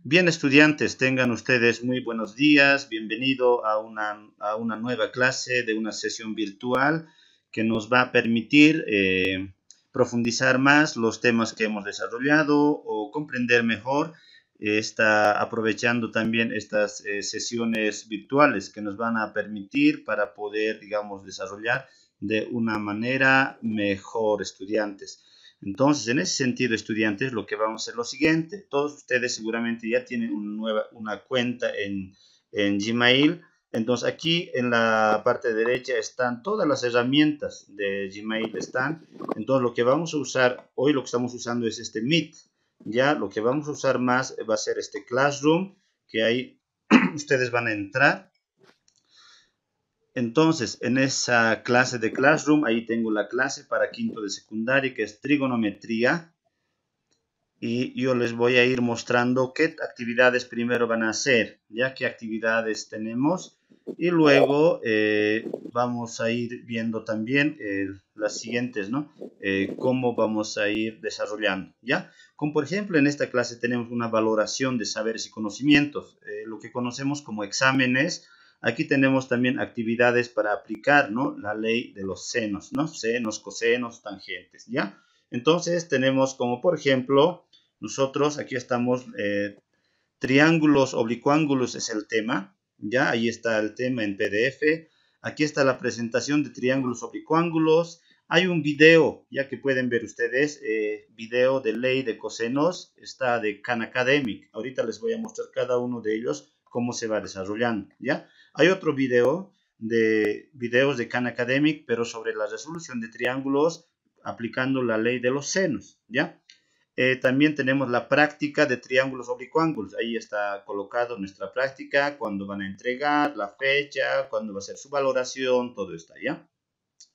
Bien, estudiantes, tengan ustedes muy buenos días. Bienvenido a una nueva clase de una sesión virtual que nos va a permitir profundizar más los temas que hemos desarrollado o comprender mejor. Está aprovechando también estas sesiones virtuales que nos van a permitir para poder, digamos, desarrollar de una manera mejor, estudiantes. Entonces, en ese sentido, estudiantes, lo que vamos a hacer es lo siguiente. Todos ustedes seguramente ya tienen una cuenta en Gmail. Entonces, aquí en la parte derecha están todas las herramientas de Gmail. Entonces, lo que vamos a usar, hoy lo que estamos usando es este Meet. Ya, lo que vamos a usar más va a ser este Classroom, que ahí ustedes van a entrar. Entonces, en esa clase de Classroom, ahí tengo la clase para quinto de secundaria, que es trigonometría. Y yo les voy a ir mostrando qué actividades primero van a hacer, ya qué actividades tenemos. Y luego vamos a ir viendo también las siguientes, ¿no? Cómo vamos a ir desarrollando, ¿ya? Como por ejemplo, en esta clase tenemos una valoración de saberes y conocimientos, lo que conocemos como exámenes. Aquí tenemos también actividades para aplicar, ¿no? La ley de los senos, ¿no? Senos, cosenos, tangentes, ¿ya? Entonces tenemos como por ejemplo, nosotros aquí estamos, triángulos oblicuángulos es el tema, ¿ya? Ahí está el tema en PDF. Aquí está la presentación de triángulos oblicuángulos. Hay un video, ya que pueden ver ustedes, video de ley de cosenos, está de Khan Academic. Ahorita les voy a mostrar cada uno de ellos cómo se va desarrollando, ¿ya? Hay otro video de videos de Khan Academic, pero sobre la resolución de triángulos aplicando la ley de los senos, ¿ya? También tenemos la práctica de triángulos oblicuángulos. Ahí está colocado nuestra práctica, cuándo van a entregar, la fecha, cuándo va a ser su valoración, todo está, ¿ya?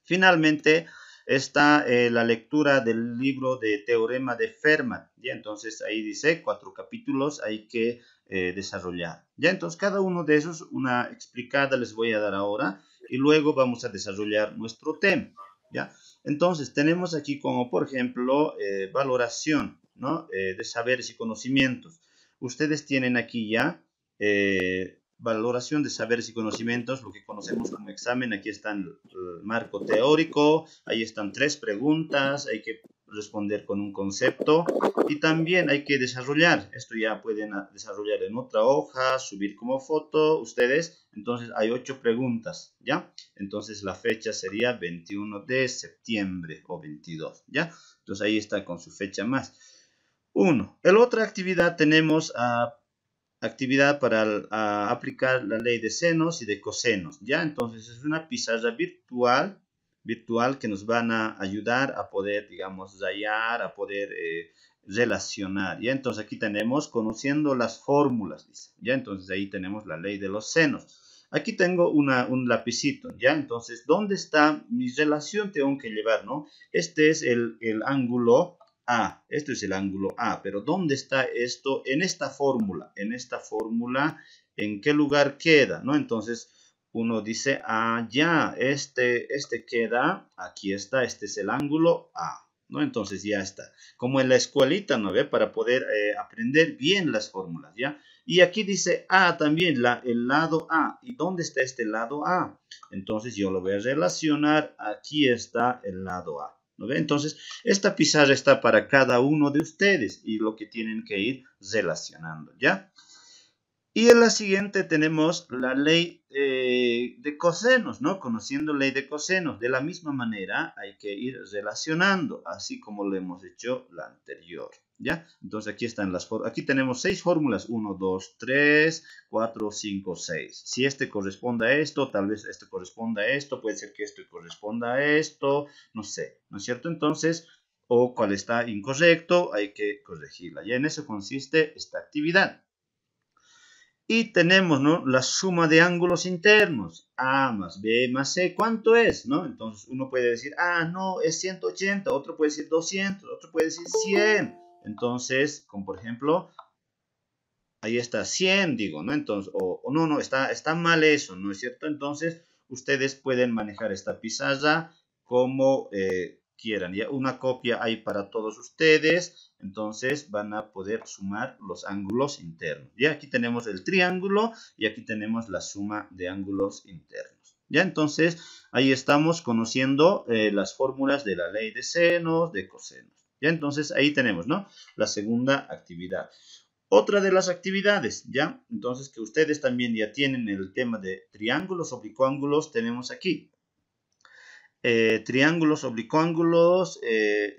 Finalmente está la lectura del libro de Teorema de Fermat, ¿ya? Entonces ahí dice 4 capítulos hay que desarrollar, ¿ya? Entonces cada uno de esos, una explicada les voy a dar ahora y luego vamos a desarrollar nuestro tema, ¿ya? Entonces tenemos aquí como por ejemplo valoración, ¿no? De saberes y conocimientos. Ustedes tienen aquí ya valoración de saberes y conocimientos, lo que conocemos como examen. Aquí está el marco teórico, ahí están 3 preguntas, hay que responder con un concepto y también hay que desarrollar. Esto ya pueden desarrollar en otra hoja, subir como foto ustedes. Entonces hay 8 preguntas, ¿ya? Entonces la fecha sería 21 de septiembre o 22, ¿ya? Entonces ahí está con su fecha más. 1. En otra actividad tenemos actividad para aplicar la ley de senos y de cosenos, ¿ya? Entonces es una pizarra virtual que nos van a ayudar a poder, digamos, rayar, a poder relacionar, ¿ya? Entonces aquí tenemos conociendo las fórmulas, dice, ¿ya? Entonces ahí tenemos la ley de los senos. Aquí tengo un lapicito, ¿ya? Entonces, ¿dónde está mi relación? Tengo que llevar, ¿no? Este es el ángulo A, esto es el ángulo A, pero ¿dónde está esto en esta fórmula? En esta fórmula, ¿en qué lugar queda? ¿No? Entonces, uno dice, ah, ya, este queda, aquí está, este es el ángulo A, ¿no? Entonces ya está. Como en la escuelita, ¿no ve? Para poder aprender bien las fórmulas, ¿ya? Y aquí dice A también, el lado A. ¿Y dónde está este lado A? Entonces yo lo voy a relacionar, aquí está el lado A. ¿No ve? Entonces, esta pizarra está para cada uno de ustedes y lo que tienen que ir relacionando, ¿ya? Y en la siguiente tenemos la ley de cosenos, ¿no? Conociendo ley de cosenos. De la misma manera hay que ir relacionando, así como lo hemos hecho la anterior, ¿ya? Entonces aquí están aquí tenemos 6 fórmulas, 1, 2, 3, 4, 5, 6. Si este corresponde a esto, tal vez este corresponda a esto, puede ser que esto corresponda a esto, no sé, ¿no es cierto? Entonces, o cuál está incorrecto, hay que corregirla. Ya en eso consiste esta actividad. Y tenemos, ¿no? La suma de ángulos internos. A más B más C. ¿Cuánto es? ¿No? Entonces uno puede decir, ah, no, es 180. Otro puede decir 200. Otro puede decir 100. Entonces, como por ejemplo, ahí está 100, digo, ¿no? Entonces, o no, está mal eso, ¿no es cierto? Entonces, ustedes pueden manejar esta pizarra como quieran. Ya una copia hay para todos ustedes, entonces van a poder sumar los ángulos internos. Ya aquí tenemos el triángulo y aquí tenemos la suma de ángulos internos. Ya entonces ahí estamos conociendo las fórmulas de la ley de senos, de cosenos. Ya entonces ahí tenemos, ¿no? La segunda actividad. Otra de las actividades, ¿ya? Entonces que ustedes también ya tienen el tema de triángulos, oblicuángulos, tenemos aquí. Triángulos, oblicuángulos,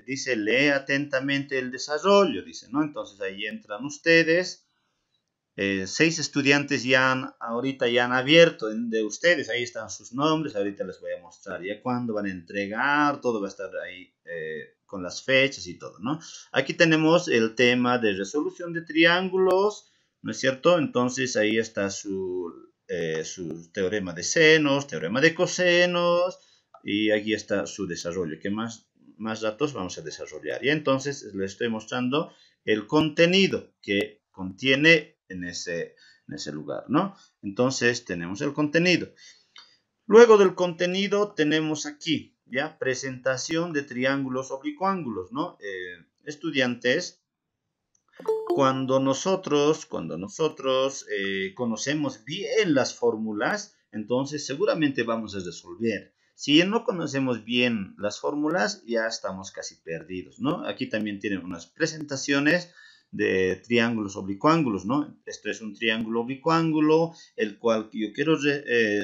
dice lee atentamente el desarrollo, dice, ¿no? Entonces ahí entran ustedes. 6 estudiantes ahorita ya han abierto de ustedes, ahí están sus nombres, ahorita les voy a mostrar ya cuándo van a entregar, todo va a estar ahí con las fechas y todo, ¿no? Aquí tenemos el tema de resolución de triángulos, ¿no es cierto? Entonces ahí está su teorema de senos, teorema de cosenos, y aquí está su desarrollo, que más datos vamos a desarrollar. Y entonces les estoy mostrando el contenido que contiene en ese lugar, ¿no? Entonces tenemos el contenido. Luego del contenido tenemos aquí, ¿ya? Presentación de triángulos oblicuángulos, ¿no? Estudiantes, cuando nosotros conocemos bien las fórmulas, entonces seguramente vamos a resolver. Si no conocemos bien las fórmulas, ya estamos casi perdidos, ¿no? Aquí también tienen unas presentaciones de triángulos oblicuángulos, ¿no? Esto es un triángulo oblicuángulo, el cual yo quiero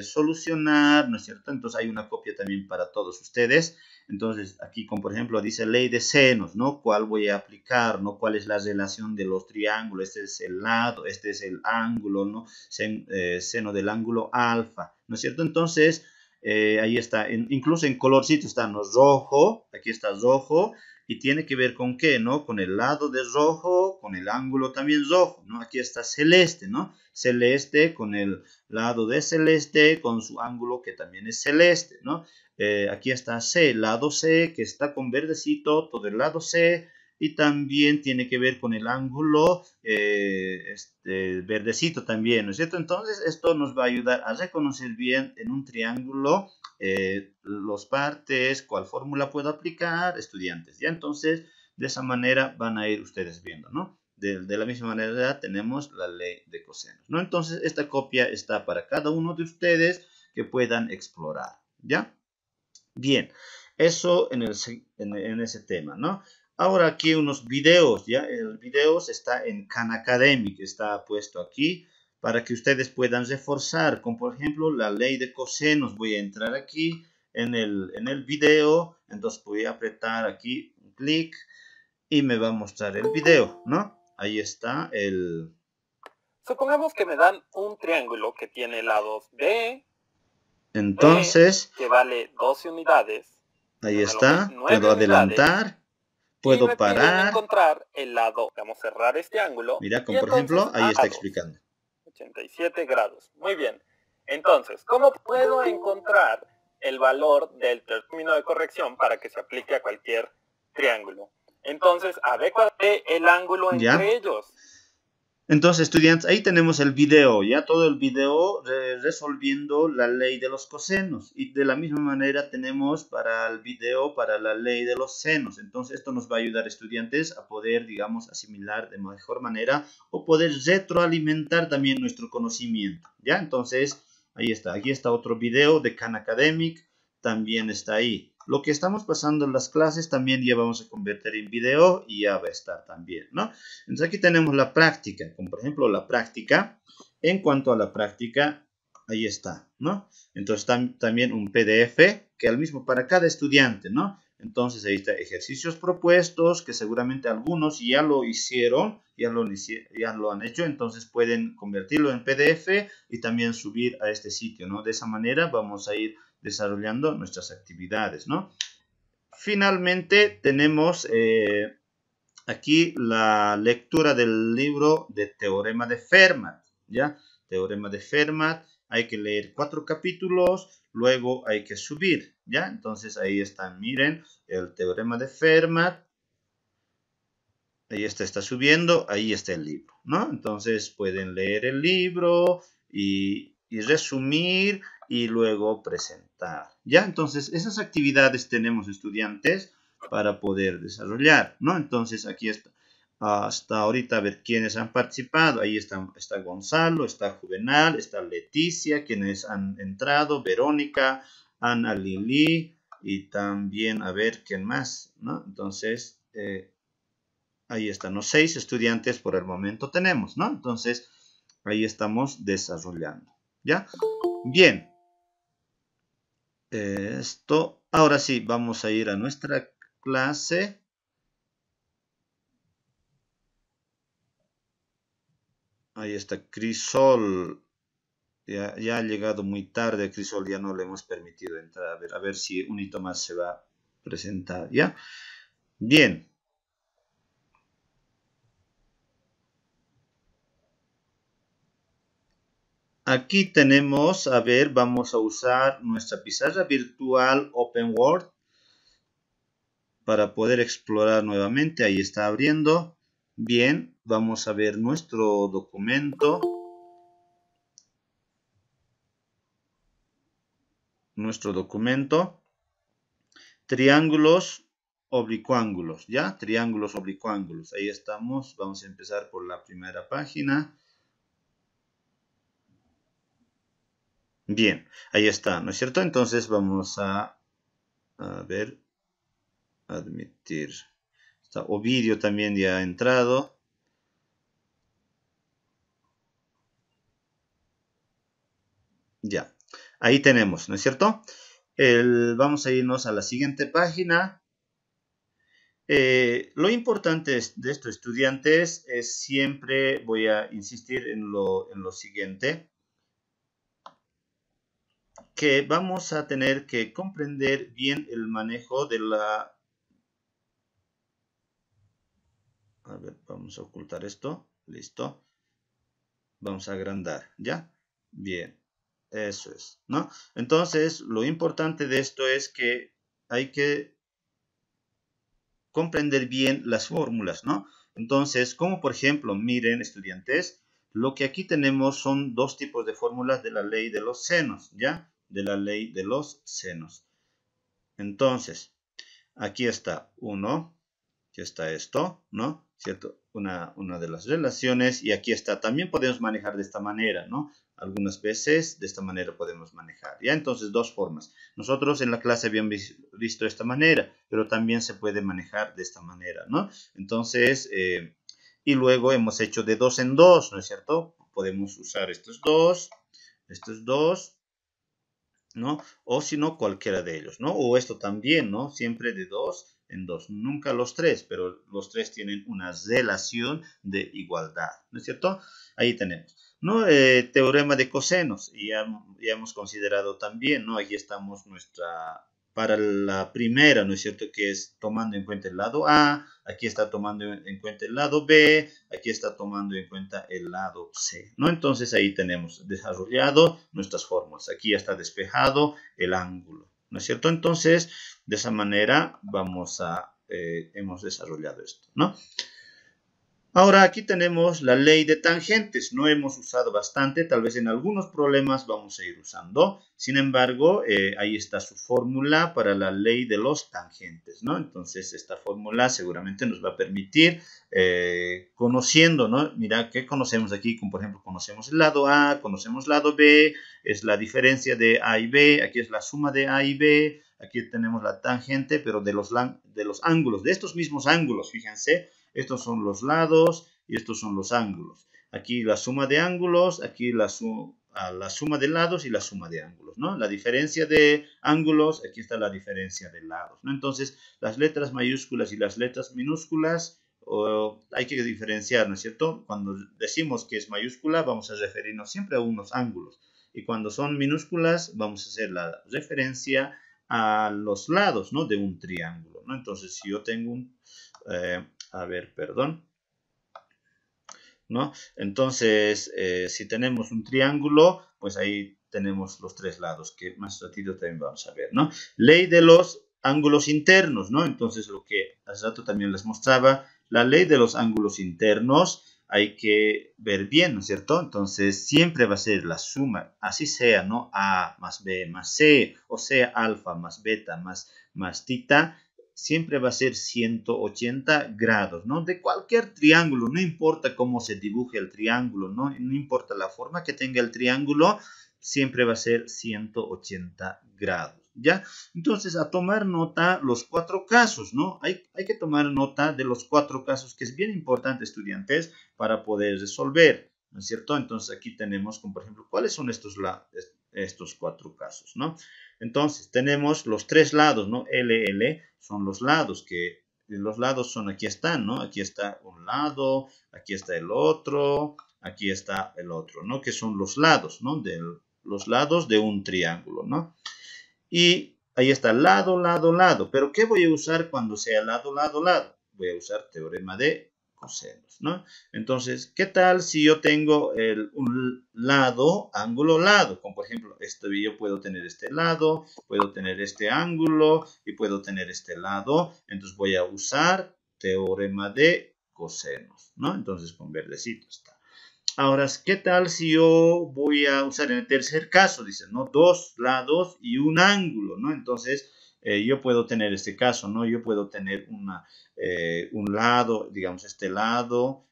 solucionar, ¿no es cierto? Entonces hay una copia también para todos ustedes. Entonces aquí, como por ejemplo, dice ley de senos, ¿no? ¿Cuál voy a aplicar, ¿no? ¿Cuál es la relación de los triángulos? Este es el lado, este es el ángulo, ¿no? Seno del ángulo alfa, ¿no es cierto? Entonces, ahí está, incluso en colorcito está, ¿no? Rojo, aquí está rojo, y tiene que ver con qué, ¿no? Con el lado de rojo, con el ángulo también rojo, ¿no? Aquí está celeste, ¿no? Celeste con el lado de celeste, con su ángulo que también es celeste, ¿no? Aquí está C, lado C, que está con verdecito, todo el lado C, y también tiene que ver con el ángulo verdecito también, ¿no es cierto? Entonces, esto nos va a ayudar a reconocer bien en un triángulo los partes, cuál fórmula puedo aplicar, estudiantes. Ya entonces, de esa manera van a ir ustedes viendo, ¿no? De la misma manera tenemos la ley de cosenos, ¿no? Entonces, esta copia está para cada uno de ustedes que puedan explorar, ¿ya? Bien, eso en ese tema, ¿no? Ahora aquí unos videos, ¿ya? El video está en Khan Academic, está puesto aquí para que ustedes puedan reforzar, como por ejemplo la ley de cosenos. Voy a entrar aquí en el video, entonces voy a apretar aquí un clic y me va a mostrar el video, ¿no? Ahí está el... Supongamos que me dan un triángulo que tiene lados B, entonces, que vale 12 unidades. Ahí está, puedo adelantar, puedo parar. Encontrar el lado, vamos a cerrar este ángulo. Mira, como por ejemplo, ahí está explicando. 87 grados. Muy bien. Entonces, ¿cómo puedo encontrar el valor del término de corrección para que se aplique a cualquier triángulo? Entonces, adecuate el ángulo entre ellos. Entonces, estudiantes, ahí tenemos el video, ya todo el video resolviendo la ley de los cosenos. Y de la misma manera tenemos para el video, para la ley de los senos. Entonces, esto nos va a ayudar, estudiantes, a poder, digamos, asimilar de mejor manera o poder retroalimentar también nuestro conocimiento, ¿ya? Entonces, ahí está. Aquí está otro video de Khan Academic, también está ahí. Lo que estamos pasando en las clases también ya vamos a convertir en video y ya va a estar también, ¿no? Entonces aquí tenemos la práctica, como por ejemplo la práctica. En cuanto a la práctica, ahí está, ¿no? Entonces también un PDF que al mismo para cada estudiante, ¿no? Entonces ahí está ejercicios propuestos que seguramente algunos ya lo hicieron, ya lo han hecho, entonces pueden convertirlo en PDF y también subir a este sitio, ¿no? De esa manera vamos a ir desarrollando nuestras actividades, ¿no? Finalmente tenemos aquí la lectura del libro de Teorema de Fermat, ¿ya? Teorema de Fermat, hay que leer 4 capítulos, luego hay que subir, ¿ya? Entonces ahí están, miren, el Teorema de Fermat, ahí está subiendo, ahí está el libro, ¿no? Entonces pueden leer el libro y resumir y luego presentar, ¿ya? Entonces esas actividades tenemos, estudiantes, para poder desarrollar, ¿no? Entonces aquí está. Hasta ahorita a ver quiénes han participado. Ahí está Gonzalo, está Juvenal, está Leticia, quienes han entrado, Verónica, Ana Lili y también a ver quién más, ¿no? Entonces, ahí están los 6 estudiantes por el momento tenemos, ¿no? Entonces, ahí estamos desarrollando, ¿ya? Bien. Esto, ahora sí, vamos a ir a nuestra clase. Ahí está Crisol. Ya ha llegado muy tarde, Crisol, ya no le hemos permitido entrar. A ver si un hito más se va a presentar, ¿ya? Bien. Aquí tenemos, a ver, vamos a usar nuestra pizarra virtual OpenWord para poder explorar nuevamente. Ahí está abriendo. Bien, vamos a ver nuestro documento. Triángulos oblicuángulos, ¿ya? Triángulos oblicuángulos. Ahí estamos. Vamos a empezar por la primera página. Bien, ahí está, ¿no es cierto? Entonces vamos a ver, admitir. Está Ovidio también ya ha entrado. Ya, ahí tenemos, ¿no es cierto? Vamos a irnos a la siguiente página. Lo importante de estos estudiantes es siempre, voy a insistir en lo siguiente, que vamos a tener que comprender bien el manejo de la... A ver, vamos a ocultar esto. Listo. Vamos a agrandar, ¿ya? Bien, eso es, ¿no? Entonces, lo importante de esto es que hay que comprender bien las fórmulas, ¿no? Entonces, como por ejemplo, miren, estudiantes, lo que aquí tenemos son dos tipos de fórmulas de la ley de los senos, ¿ya? De la ley de los senos. Entonces, aquí está uno, aquí está esto, ¿no? ¿Cierto? Una de las relaciones, y aquí está, también podemos manejar de esta manera, ¿no? Algunas veces de esta manera podemos manejar, ¿ya? Entonces, dos formas. Nosotros en la clase habíamos visto de esta manera, pero también se puede manejar de esta manera, ¿no? Entonces, y luego hemos hecho de dos en dos, ¿no es cierto? Podemos usar estos dos, ¿no? O si no, cualquiera de ellos, ¿no? O esto también, ¿no? Siempre de dos en dos, nunca los tres, pero los tres tienen una relación de igualdad, ¿no es cierto? Ahí tenemos, ¿no? Teorema de cosenos, ya hemos considerado también, ¿no? Aquí estamos para la primera, ¿no es cierto? Que es tomando en cuenta el lado A, aquí está tomando en cuenta el lado B, aquí está tomando en cuenta el lado C, ¿no? Entonces ahí tenemos desarrollado nuestras fórmulas. Aquí ya está despejado el ángulo, ¿no es cierto? Entonces, de esa manera hemos desarrollado esto, ¿no? Ahora aquí tenemos la ley de tangentes. No hemos usado bastante, tal vez en algunos problemas vamos a ir usando. Sin embargo, ahí está su fórmula para la ley de los tangentes, ¿no? Entonces, esta fórmula seguramente nos va a permitir, conociendo, ¿no? Mira, ¿qué conocemos aquí? Como por ejemplo, conocemos el lado A, conocemos el lado B, es la diferencia de A y B, aquí es la suma de A y B, aquí tenemos la tangente, pero de los ángulos, de estos mismos ángulos, fíjense. Estos son los lados y estos son los ángulos. Aquí la suma de ángulos, aquí la suma de lados y la suma de ángulos, ¿no? La diferencia de ángulos, aquí está la diferencia de lados, ¿no? Entonces, las letras mayúsculas y las letras minúsculas hay que diferenciar, ¿no es cierto? Cuando decimos que es mayúscula, vamos a referirnos siempre a unos ángulos. Y cuando son minúsculas, vamos a hacer la referencia a los lados, ¿no? De un triángulo, ¿no? Entonces, si yo tengo ¿no? Entonces, si tenemos un triángulo, pues ahí tenemos los tres lados, que más ratito también vamos a ver, ¿no? Ley de los ángulos internos, ¿no? Entonces, lo que hace rato también les mostraba, la ley de los ángulos internos, hay que ver bien, ¿no es cierto? Entonces, siempre va a ser la suma, así sea, ¿no? A más B más C, o sea, alfa más beta más tita. siempre va a ser 180 grados, ¿no? De cualquier triángulo, no importa cómo se dibuje el triángulo, ¿no? No importa la forma que tenga el triángulo, siempre va a ser 180 grados, ¿ya? Entonces, a tomar nota los 4 casos, ¿no? Hay que tomar nota de los 4 casos, que es bien importante, estudiantes, para poder resolver, ¿no es cierto? Entonces, aquí tenemos, como por ejemplo, ¿cuáles son estos 4 casos, ¿no? Entonces, tenemos los 3 lados, ¿no? LL son los lados, que los lados son, aquí están, ¿no? Aquí está un lado, aquí está el otro, aquí está el otro, ¿no? Que son los lados, ¿no? Los lados de un triángulo, ¿no? Y ahí está lado, lado, lado. ¿Pero qué voy a usar cuando sea lado, lado, lado? Voy a usar teorema de cosenos, ¿no? Entonces, ¿qué tal si yo tengo un lado, ángulo, lado? Como por ejemplo, yo puedo tener este lado, puedo tener este ángulo y puedo tener este lado. Entonces voy a usar teorema de cosenos, ¿no? Entonces con verdecito está. Ahora, ¿qué tal si yo voy a usar en el tercer caso? Dice, ¿no? 2 lados y un ángulo, ¿no? Entonces, yo puedo tener este caso, ¿no? Yo puedo tener un lado, digamos, este lado,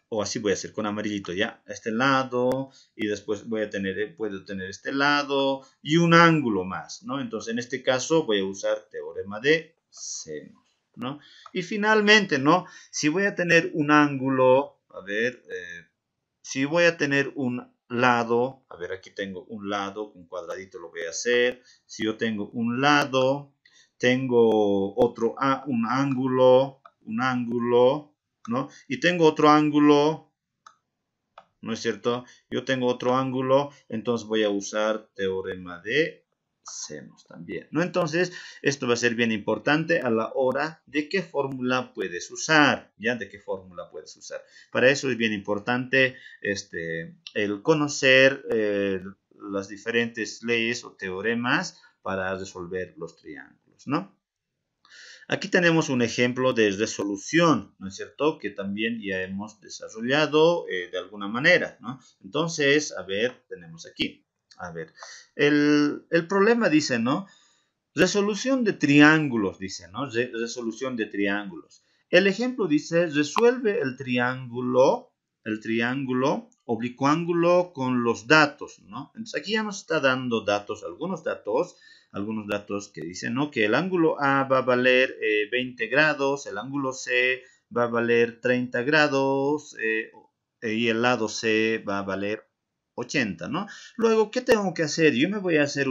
o así voy a hacer con amarillito, ¿ya? Este lado, y después puedo tener este lado y un ángulo más, ¿no? Entonces, en este caso voy a usar teorema de senos, ¿no? Y finalmente, ¿no? Si voy a tener un ángulo, a ver, si voy a tener un lado, a ver, aquí tengo un lado, un cuadradito lo voy a hacer. Si yo tengo un lado, tengo un ángulo, ¿no? Y tengo otro ángulo, ¿no es cierto? Yo tengo otro ángulo, entonces voy a usar teorema de senos también, ¿no? Entonces, esto va a ser bien importante a la hora de qué fórmula puedes usar, ¿ya? De qué fórmula puedes usar. Para eso es bien importante el conocer las diferentes leyes o teoremas para resolver los triángulos, ¿no? Aquí tenemos un ejemplo de resolución, ¿no es cierto? Que también ya hemos desarrollado de alguna manera, ¿no? Entonces, a ver, tenemos aquí. A ver, el problema dice, ¿no? Resolución de triángulos, dice, ¿no? Resolución de triángulos. El ejemplo dice, resuelve el triángulo oblicuángulo con los datos, ¿no? Entonces aquí ya nos está dando datos, algunos datos que dicen, ¿no? Que el ángulo A va a valer 20 grados, el ángulo C va a valer 30 grados y el lado C va a valer 80, ¿no? Luego, ¿qué tengo que hacer? Yo me voy a hacer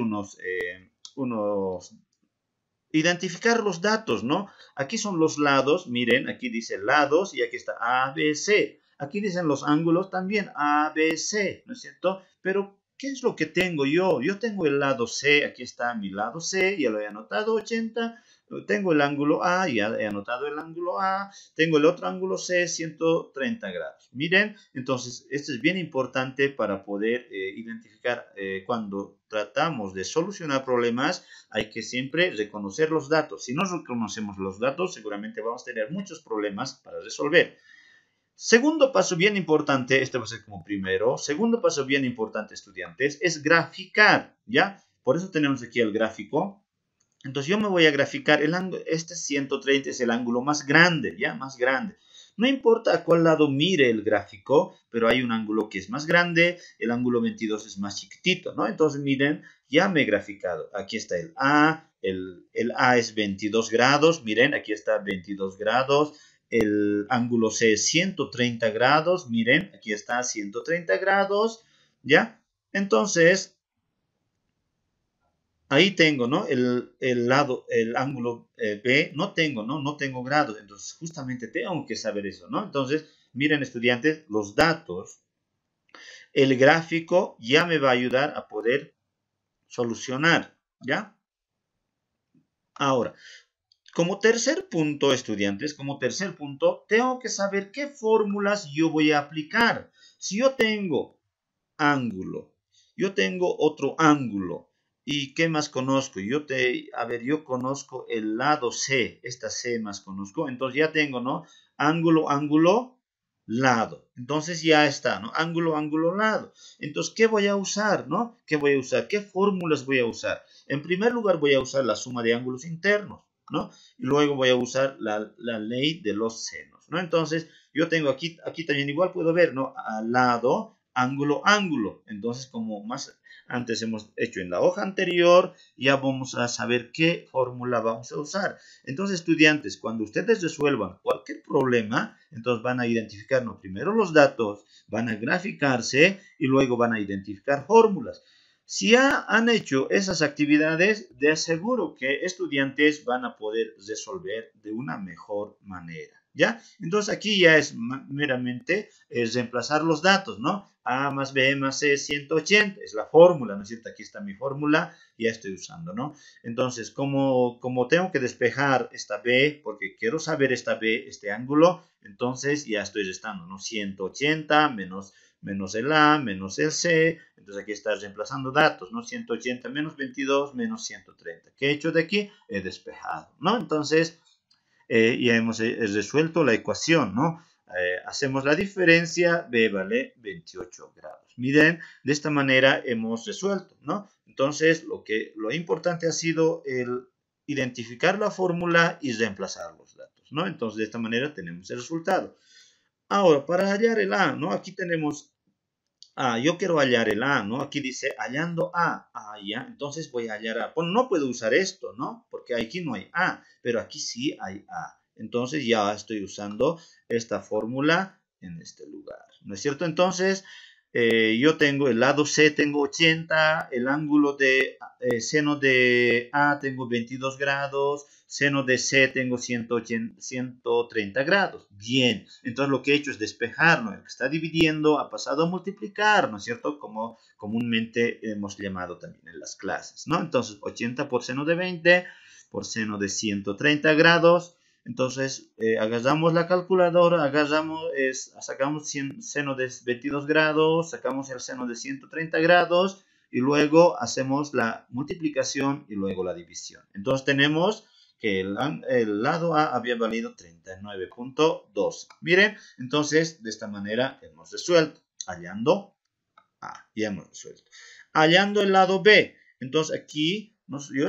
identificar los datos, ¿no? Aquí son los lados, miren, aquí dice lados y aquí está A, B, C. Aquí dicen los ángulos también, A, B, C, ¿no es cierto? Pero, ¿qué es lo que tengo yo? Yo tengo el lado C, aquí está mi lado C, ya lo he anotado, 80. Tengo el ángulo A, ya he anotado el ángulo A. Tengo el otro ángulo C, 130 grados. Miren, entonces, esto es bien importante para poder identificar cuando tratamos de solucionar problemas, hay que siempre reconocer los datos. Si no reconocemos los datos, seguramente vamos a tener muchos problemas para resolver. Segundo paso bien importante, este va a ser como primero. Segundo paso bien importante, estudiantes, es graficar, ¿ya? Por eso tenemos aquí el gráfico. Entonces yo me voy a graficar el ángulo, este 130 es el ángulo más grande, ¿ya? Más grande. No importa a cuál lado mire el gráfico, pero hay un ángulo que es más grande, el ángulo 22 es más chiquitito, ¿no? Entonces miren, ya me he graficado. Aquí está el A, el A es 22 grados, miren, aquí está 22 grados. El ángulo C es 130 grados, miren, aquí está 130 grados, ¿ya? Entonces, ahí tengo, ¿no? El ángulo B, no tengo grados. Entonces, justamente tengo que saber eso, ¿no? Entonces, miren, estudiantes, los datos, el gráfico ya me va a ayudar a poder solucionar, ¿ya? Ahora, como tercer punto, estudiantes, tengo que saber qué fórmulas yo voy a aplicar. Si yo tengo ángulo, yo tengo otro ángulo, ¿y qué más conozco? Yo conozco el lado C, esta C más conozco, entonces ya tengo, ¿no? Ángulo, ángulo, lado. Entonces ya está, ¿no? Ángulo, ángulo, lado. Entonces, ¿qué voy a usar, no? ¿Qué voy a usar? ¿Qué fórmulas voy a usar? En primer lugar, voy a usar la suma de ángulos internos, ¿no? Y luego voy a usar la ley de los senos, ¿no? Entonces, yo tengo aquí también igual puedo ver, ¿no? Al lado, ángulo, ángulo. Entonces, como más antes hemos hecho en la hoja anterior, ya vamos a saber qué fórmula vamos a usar. Entonces, estudiantes, cuando ustedes resuelvan cualquier problema, entonces van a identificar, ¿no? Primero los datos, van a graficarse y luego van a identificar fórmulas. Si ya han hecho esas actividades, de aseguro que estudiantes van a poder resolver de una mejor manera, ¿ya? Entonces aquí ya es meramente reemplazar los datos, ¿no? A más B más C 180, es la fórmula, ¿no es cierto? Aquí está mi fórmula, ya estoy usando, ¿no? Entonces, como tengo que despejar esta B, porque quiero saber esta B, este ángulo, entonces ya estoy restando, ¿no? 180 menos el A, menos el C, entonces aquí está reemplazando datos, ¿no? 180 menos 22 menos 130. ¿Qué he hecho de aquí? He despejado, ¿no? Entonces, ya hemos resuelto la ecuación, ¿no? Hacemos la diferencia, B vale 28 grados. Miren, de esta manera hemos resuelto, ¿no? Entonces, lo importante ha sido el identificar la fórmula y reemplazar los datos, ¿no? Entonces, de esta manera tenemos el resultado. Ahora, para hallar el A, ¿no? Aquí tenemos A, yo quiero hallar el A, ¿no? Aquí dice hallando A. Ah, ya, entonces voy a hallar A. Bueno, no puedo usar esto, ¿no? Porque aquí no hay A, pero aquí sí hay A. Entonces ya estoy usando esta fórmula en este lugar, ¿no es cierto? Entonces, yo tengo el lado C, tengo 80, el ángulo de seno de A tengo 22 grados, seno de C tengo 130 grados. Bien, entonces lo que he hecho es despejar, ¿no? El que está dividiendo ha pasado a multiplicar, ¿no es cierto? Como comúnmente hemos llamado también en las clases, ¿no? Entonces 80 por seno de 20 por seno de 130 grados. Entonces, agarramos la calculadora, sacamos seno de 22 grados, sacamos el seno de 130 grados y luego hacemos la multiplicación y luego la división. Entonces, tenemos que el lado A había valido 39.2. Miren, entonces, de esta manera hemos resuelto. Hallando A, ya hemos resuelto. Hallando el lado B. Entonces, aquí yo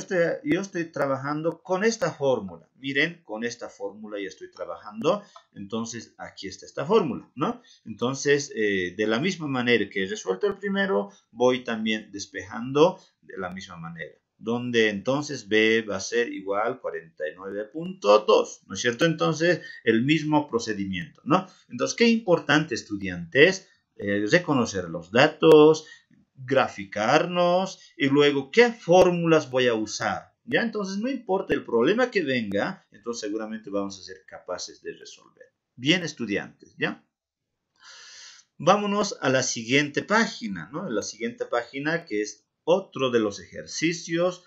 estoy trabajando con esta fórmula. Miren, con esta fórmula ya estoy trabajando. Entonces, aquí está esta fórmula, ¿no? Entonces, de la misma manera que he resuelto el primero, voy también despejando de la misma manera. Donde entonces B va a ser igual 49.2, ¿no es cierto? Entonces, el mismo procedimiento, ¿no? Entonces, qué importante, estudiantes, reconocer los datos, graficarnos y luego qué fórmulas voy a usar. ¿Ya? Entonces no importa el problema que venga, entonces seguramente vamos a ser capaces de resolver. Bien, estudiantes, ¿ya? Vámonos a la siguiente página, ¿no? La siguiente página que es otro de los ejercicios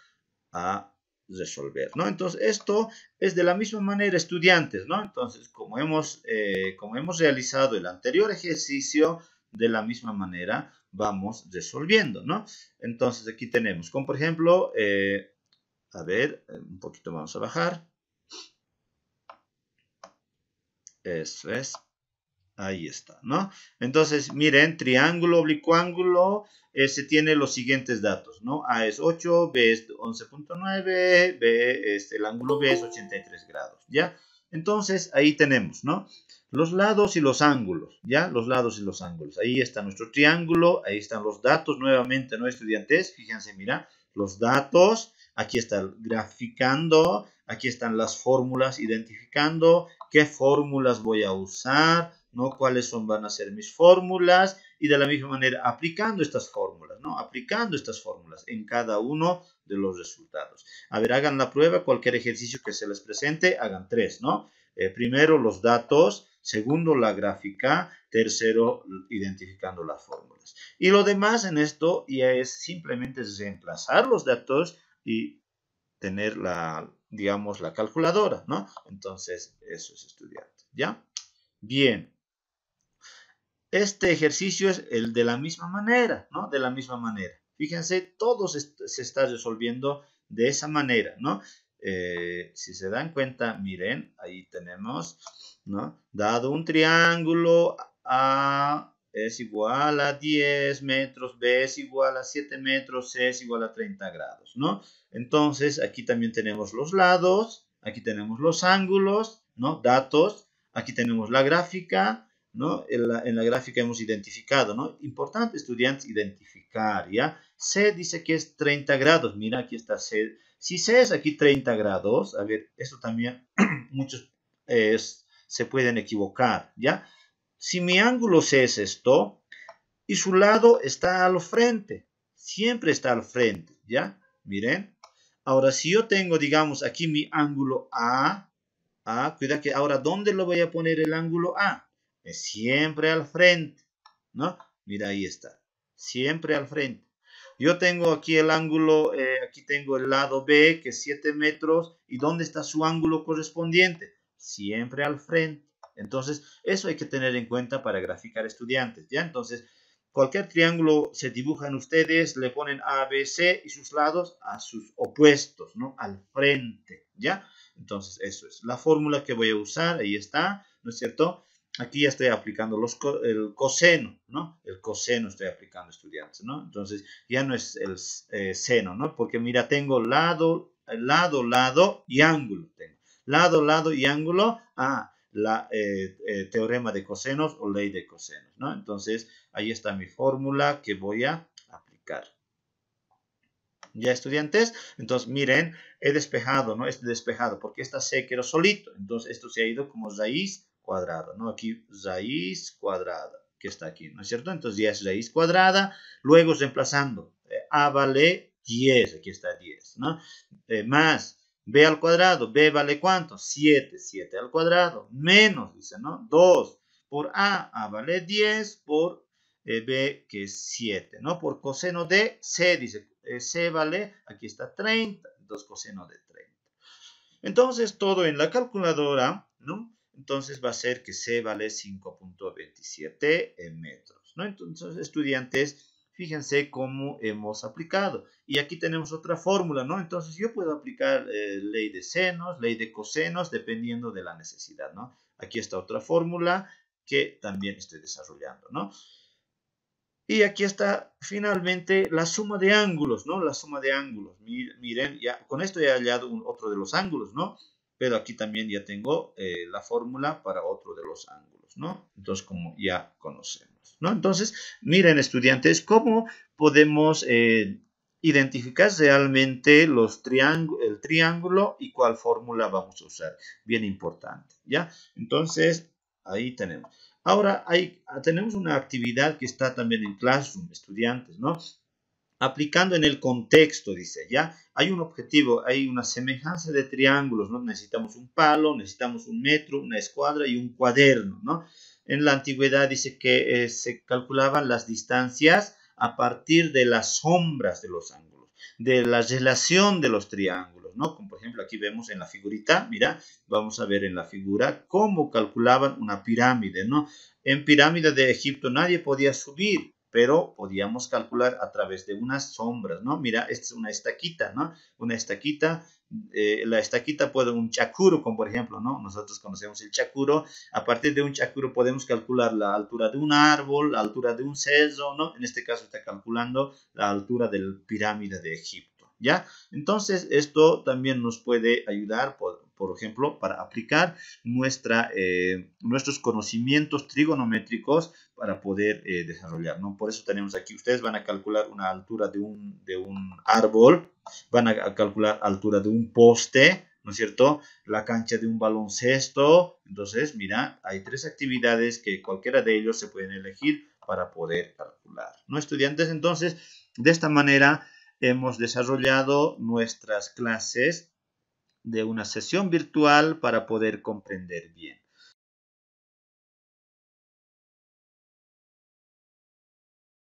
a resolver, ¿no? Entonces esto es de la misma manera, estudiantes, ¿no? Entonces como hemos realizado el anterior ejercicio, de la misma manera vamos resolviendo, ¿no? Entonces aquí tenemos, como por ejemplo, a ver, un poquito vamos a bajar. Eso es. Ahí está, ¿no? Entonces, miren, triángulo, oblicuo ángulo, se tiene los siguientes datos, ¿no? A es 8, B es 11.9, B, el ángulo B es 83 grados, ¿ya? Entonces, ahí tenemos, ¿no? Los lados y los ángulos, ¿ya? Los lados y los ángulos. Ahí está nuestro triángulo, ahí están los datos nuevamente, ¿no, estudiantes? Fíjense, mira, los datos, aquí está graficando, aquí están las fórmulas identificando, qué fórmulas voy a usar, ¿no? ¿Cuáles van a ser mis fórmulas? Y de la misma manera, aplicando estas fórmulas, ¿no? Aplicando estas fórmulas en cada uno de los resultados. A ver, hagan la prueba, cualquier ejercicio que se les presente, hagan 3, ¿no? Primero, los datos. Segundo, la gráfica. Tercero, identificando las fórmulas. Y lo demás en esto ya es simplemente reemplazar los datos y tener digamos, la calculadora, ¿no? Entonces, eso es, estudiante, ¿ya? Bien. Este ejercicio es el de la misma manera, ¿no? De la misma manera. Fíjense, todo se está resolviendo de esa manera, ¿no? si se dan cuenta, miren, ahí tenemos, ¿no? Dado un triángulo A es igual a 10 metros, B es igual a 7 metros, C es igual a 30 grados, ¿no? Entonces, aquí también tenemos los lados, aquí tenemos los ángulos, ¿no? Datos, aquí tenemos la gráfica, ¿no? En la gráfica hemos identificado, ¿no? Importante, estudiantes, identificar, ¿ya? C dice que es 30 grados, mira, aquí está C. Si C es aquí 30 grados, a ver, esto también muchos se pueden equivocar, ¿ya? Si mi ángulo C es esto, y su lado está al frente, siempre está al frente, ¿ya? Miren. Ahora, si yo tengo, digamos, aquí mi ángulo A, cuidado que ahora, ¿dónde lo voy a poner el ángulo A? Es siempre al frente, ¿no? Mira, ahí está, siempre al frente. Yo tengo aquí el ángulo, aquí tengo el lado B, que es 7 metros, ¿y dónde está su ángulo correspondiente? Siempre al frente. Entonces, eso hay que tener en cuenta para graficar estudiantes, ¿ya? Entonces, cualquier triángulo se dibujan ustedes, le ponen A, B, C y sus lados a sus opuestos, ¿no? Al frente, ¿ya? Entonces, eso es la fórmula que voy a usar, ahí está, ¿no es cierto? Aquí ya estoy aplicando el coseno, ¿no? El coseno estoy aplicando, estudiantes, ¿no? Entonces, ya no es el seno, ¿no? Porque mira, tengo lado y ángulo. Tengo lado y ángulo. Teorema de cosenos o ley de cosenos, ¿no? Entonces, ahí está mi fórmula que voy a aplicar. ¿Ya, estudiantes? Entonces, miren, he despejado, ¿no? Este despejado, porque esta C quedó solito. Entonces, esto se ha ido como raíz cuadrada, ¿no? Aquí, raíz cuadrada, que está aquí, ¿no es cierto? Entonces, ya es raíz cuadrada. Luego, reemplazando, A vale 10, aquí está 10, ¿no? Más B al cuadrado, B vale ¿cuánto? 7, 7 al cuadrado, menos, dice, ¿no? 2 por A vale 10, por B, que es 7, ¿no? Por coseno de C, dice, C vale, aquí está 30, entonces coseno de 30. Entonces, todo en la calculadora, ¿no? Entonces va a ser que C vale 5.27 metros, ¿no? Entonces, estudiantes, fíjense cómo hemos aplicado. Y aquí tenemos otra fórmula, ¿no? Entonces, yo puedo aplicar ley de senos, ley de cosenos, dependiendo de la necesidad, ¿no? Aquí está otra fórmula que también estoy desarrollando, ¿no? Y aquí está finalmente la suma de ángulos, ¿no? La suma de ángulos. Miren, ya, con esto he hallado otro de los ángulos, ¿no? Pero aquí también ya tengo la fórmula para otro de los ángulos, ¿no? Entonces, como ya conocemos, ¿no? Entonces, miren, estudiantes, cómo podemos identificar realmente el triángulo y cuál fórmula vamos a usar. Bien importante, ¿ya? Entonces, ahí tenemos. Ahora tenemos una actividad que está también en Classroom, estudiantes, ¿no? Aplicando en el contexto, dice, ¿ya? Hay un objetivo, hay una semejanza de triángulos, ¿no? Necesitamos un palo, necesitamos un metro, una escuadra y un cuaderno, ¿no? En la antigüedad dice que se calculaban las distancias a partir de las sombras de los ángulos, de la relación de los triángulos, ¿no? Como por ejemplo aquí vemos en la figurita, mira, vamos a ver en la figura cómo calculaban una pirámide, ¿no? En pirámide de Egipto nadie podía subir, pero podíamos calcular a través de unas sombras, ¿no? Mira, esta es una estaquita, ¿no? Una estaquita, la estaquita puede un chacuro, como por ejemplo, ¿no? Nosotros conocemos el chacuro. A partir de un chacuro podemos calcular la altura de un árbol, la altura de un cerro, ¿no? En este caso está calculando la altura de la pirámide de Egipto, ¿ya? Entonces, esto también nos puede ayudar, por ejemplo, para aplicar nuestros conocimientos trigonométricos para poder desarrollar, ¿no? Por eso tenemos aquí, ustedes van a calcular una altura de un árbol, van a calcular altura de un poste, ¿no es cierto? La cancha de un baloncesto. Entonces, mira, hay 3 actividades que cualquiera de ellos se pueden elegir para poder calcular, ¿no, estudiantes? Entonces, de esta manera hemos desarrollado nuestras clases de una sesión virtual para poder comprender bien.